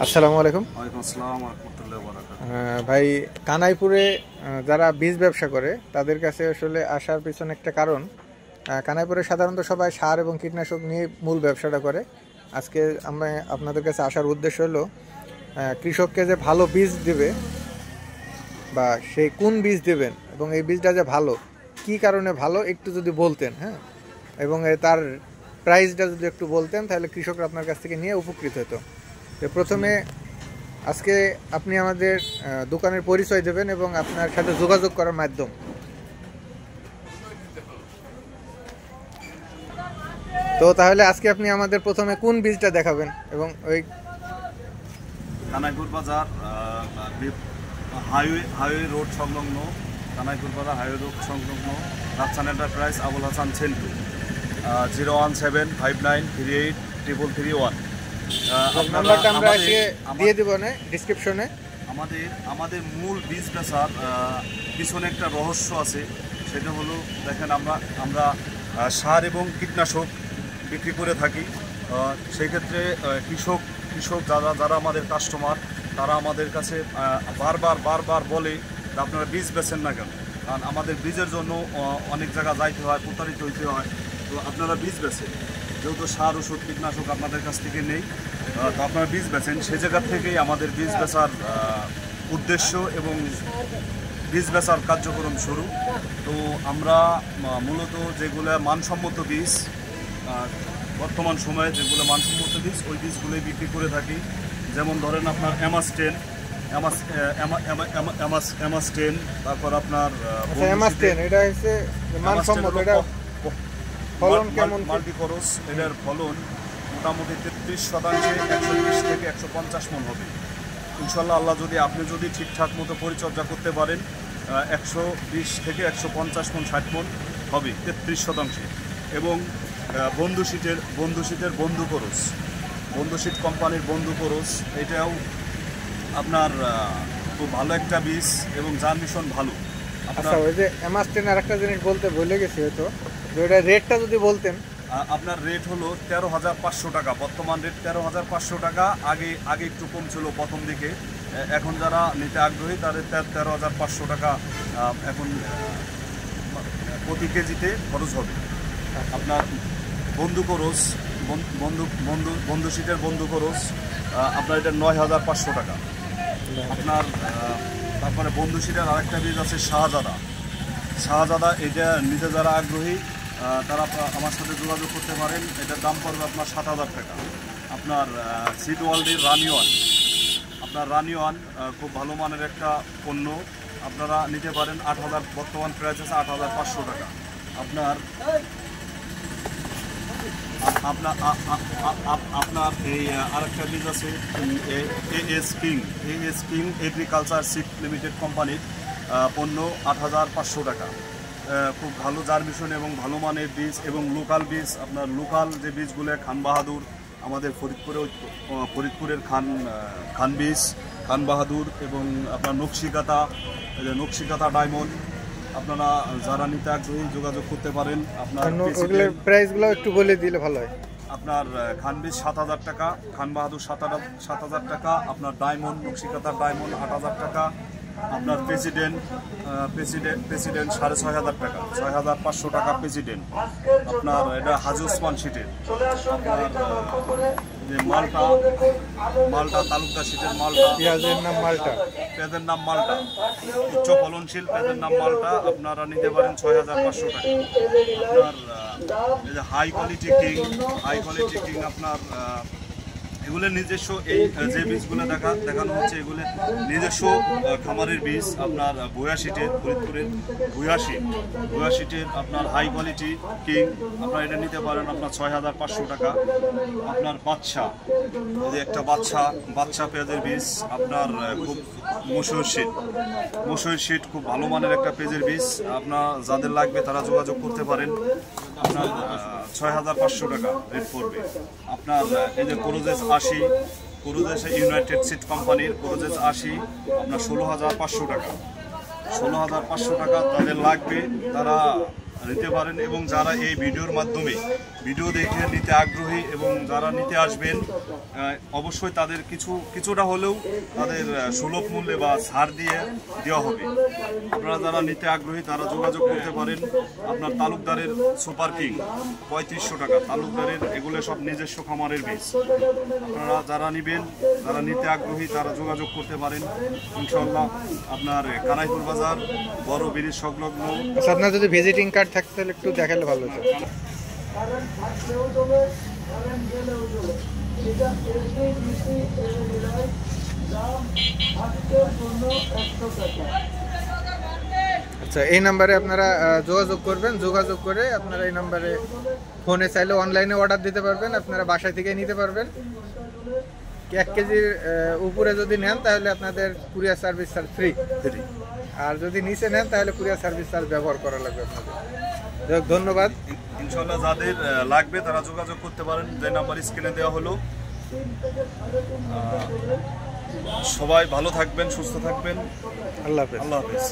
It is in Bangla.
আসসালামু আলাইকুম। ওয়ালাইকুম আসসালাম ওয়া রাহমাতুল্লাহি ওয়া বারাকাতুহু। ভাই, কানাইপুরে যারা বীজ ব্যবসা করে তাদের কাছে আসলে আসার পিছনে একটা কারণ, কানাইপুরে সাধারণত সবাই সার এবং কীটনাশক নিয়ে মূল ব্যবসাটা করে। আজকে আমরা আপনাদের কাছে আসার উদ্দেশ্য হলো কৃষককে যে ভালো বীজ দেবে বা সেই কোন বীজ দেবেন এবং এই বীজটা যে ভালো কী কারণে ভালো একটু যদি বলতেন, হ্যাঁ, এবং তার প্রাইসটা যদি একটু বলতেন তাহলে কৃষকরা আপনার কাছ থেকে নিয়ে উপকৃত হতো। তো প্রথমে আজকে আপনি আমাদের দোকানের পরিচয় দেবেন এবং আপনার সাথে যোগাযোগ করার মাধ্যম। তো তাহলে আজকে আপনি আমাদের প্রথমে কোন বীজটা দেখাবেন এবং ওই কানাইপুর বাজার হাইওয়ে রোড সংলগ্ন, কানাইপুর বাজার হাইওয়ে রোড সংলগ্ন রাফসান এন্টারপ্রাইজ, আবুল হাসান সেন্টু, 01759383331। নাম্বারটা আমরা দিয়ে দেব না ডিসক্রিপশনে। আমাদের মূল বীজ বেচার পিছনে একটা রহস্য আছে। সেটা হলো, দেখেন, আমরা সার এবং কীটনাশক বিক্রি করে থাকি। সেই ক্ষেত্রে কৃষক যারা আমাদের কাস্টমার, তারা আমাদের কাছে বারবার বলে যে আপনারা বীজ বেচেন না কেন, কারণ আমাদের বীজের জন্য অনেক জায়গা যাইতে হয়, প্রতারিত হইতে হয়। তো আপনারা বীজ বেচেন, যেহেতু সার ওষুধ কীটনাশক আপনাদের কাছ থেকে নেই, তো আপনারা বীজ বেচেন। সে জায়গা থেকেই আমাদের বীজ বেচার উদ্দেশ্য এবং বীজ বেচার কার্যক্রম শুরু। তো আমরা মূলত যেগুলো মানসম্মত বীজ, বর্তমান সময়ে যেগুলো মানসম্মত বীজ, ওই বীজগুলোই বিক্রি করে থাকি। যেমন ধরেন আপনার এমাস্টেন, তারপর আপনার মাল্টিকরস। এটার ফলন মোটামুটি 33% 120 থেকে 150 মন হবে ইনশাল্লাহ। আপনি যদি ঠিকঠাক মতো পরিচর্যা করতে পারেন, 120 থেকে 150 মন 60 মন হবে 33%। এবং বন্ধু শীতের বন্ধু শীত কোম্পানির বন্ধু করস, এটাও আপনার খুব ভালো একটা বীজ এবং জার্মিশন ভালো। আচ্ছা, ওই যে এমাস্টেন আরেকটা জিনিস বলতে ভুলে গেছি, হয়তো ওইটা রেটটা যদি বলতেন। আপনার রেট হলো 13,500 টাকা, বর্তমান রেট 13,500 টাকা। আগে একটু কম ছিল প্রথম দিকে, এখন যারা নিতে আগ্রহী তাদের 13,500 টাকা এখন প্রতি কেজিতে খরচ হবে। আপনার বন্ধু করস, বন্ধু শীতের বন্ধু করস, আপনার এটা 9,500 টাকা আপনার। তারপরে বন্ধু শীতের আরেকটা বীজ আছে শাহজাদা। এটা নিতে যারা আগ্রহী তারা আমার সাথে যোগাযোগ করতে পারেন। এটার দাম পড়বে আপনার 7,000 টাকা। আপনার সিড ওয়ার্ল্ডের রানিওয়ান খুব ভালো মানের একটা পণ্য, আপনারা নিতে পারেন। 8,000 বর্তমান প্রাইস আছে 8,500 টাকা। আপনার এই আরেকটা বীজ আছে as king agriculture seed limited কোম্পানির পণ্য, 8,500 টাকা। খুব ভালো জার্মিশন এবং ভালো মানের বীজ এবং লোকাল বীজ। আপনার লোকাল যে বীজগুলো, খান বাহাদুর, আমাদের ফরিদপুরের খান বীজ, খান বাহাদুর, এবং আপনার নকশিকাতা ডায়মন্ড। আপনারা যারা নিতে আগ্রহী যোগাযোগ করতে পারেন। আপনার প্রাইসগুলো একটু বলে দিলে ভালো হয়। আপনার খান বীজ 7,000 টাকা, খান বাহাদুর 7,000 টাকা, আপনার ডায়মন্ড, নকশিকাতার ডায়মন্ড 8,000 টাকা, আপনার প্রেসিডেন্ট 6,500 টাকা, 6,500 টাকা প্রেসিডেন্ট। আপনার এটা হাজি ওসমান শীটের। আপনার যে মালটা তালুকদার শীটের মালটা, পেঁয়াজের নাম মালটা, উচ্চ ফলনশীল পেঁয়াজের নাম মালটা, আপনারা নিতে পারেন 6,500 টাকা। আপনার এই যে হাই কোয়ালিটি কিং, আপনার এগুলো নিজস্ব, এই যে বীজগুলো দেখানো হচ্ছে এগুলো নিজস্ব খামারের বীজ। আপনার ফরিদপুরের ভুয়া শিটের আপনার হাই কোয়ালিটি কিং, আপনার এটা নিতে পারেন আপনার 6,500 টাকা। আপনার একটা বাচ্চা পেঁয়াজের বীজ, আপনার খুব মসুর শীট খুব ভালো মানের একটা পেঁয়াজের বীজ। আপনার যাদের লাগবে তারা যোগাযোগ করতে পারেন। আপনার 6,500 টাকা রেট পড়বে। আপনার এই যে কোরোজেস ইউনাইটেড সিড কোম্পানির কোরোজেস 80, আপনার 16,500 টাকা। 16,500 টাকা যাদের লাগবে তারা নিতে পারেন। এবং যারা এই ভিডিওর মাধ্যমে ভিডিও দেখে নিতে আগ্রহী এবং যারা নিতে আসবেন, অবশ্যই তাদের কিছুটা হলেও তাদের সুলভ মূল্যে বা ছাড় দিয়ে দেওয়া হবে। আপনারা যারা নিতে আগ্রহী তারা যোগাযোগ করতে পারেন। আপনার তালুকদারের সুপার কিং 3500 টাকা, তালুকদারের এগুলো সব নিজস্ব খামারের বীজ। আপনারা যারা নেবেন, যারা নিতে আগ্রহী তারা যোগাযোগ করতে পারেন। ইনশাআল্লাহ আপনার কানাইপুর বাজার বড় ব্রিজ সংলগ্ন। আচ্ছা, আপনার যদি ভিজিটিং কার্ড থাকতে তাহলে একটু দেখালে ভালো হতো। আচ্ছা, এই নাম্বারে আপনারা যোগাযোগ করবেন। যোগাযোগ করে আপনারা এই নাম্বারে ফোনে চাইলে অনলাইনে অর্ডার দিতে পারবেন, আপনারা বাসায় থেকে নিতে পারবেন। 1 কেজির উপরে যদি নেন তাহলে আপনাদের কুরিয়ার সার্ভিস চার্জ ফ্রি, আর যদি নিচে নেন তাহলে কুরিয়ার সার্ভিস চার্জ ব্যবহার করা লাগবে আপনাদের। ধন্যবাদ। ইনশাআল্লাহ যাদের লাগবে তারা যোগাযোগ করতে পারেন, যে নাম্বার স্ক্রিনে দেওয়া হলো। সবাই ভালো থাকবেন, সুস্থ থাকবেন। আল্লাহ হাফেজ। আল্লাহ হাফেজ।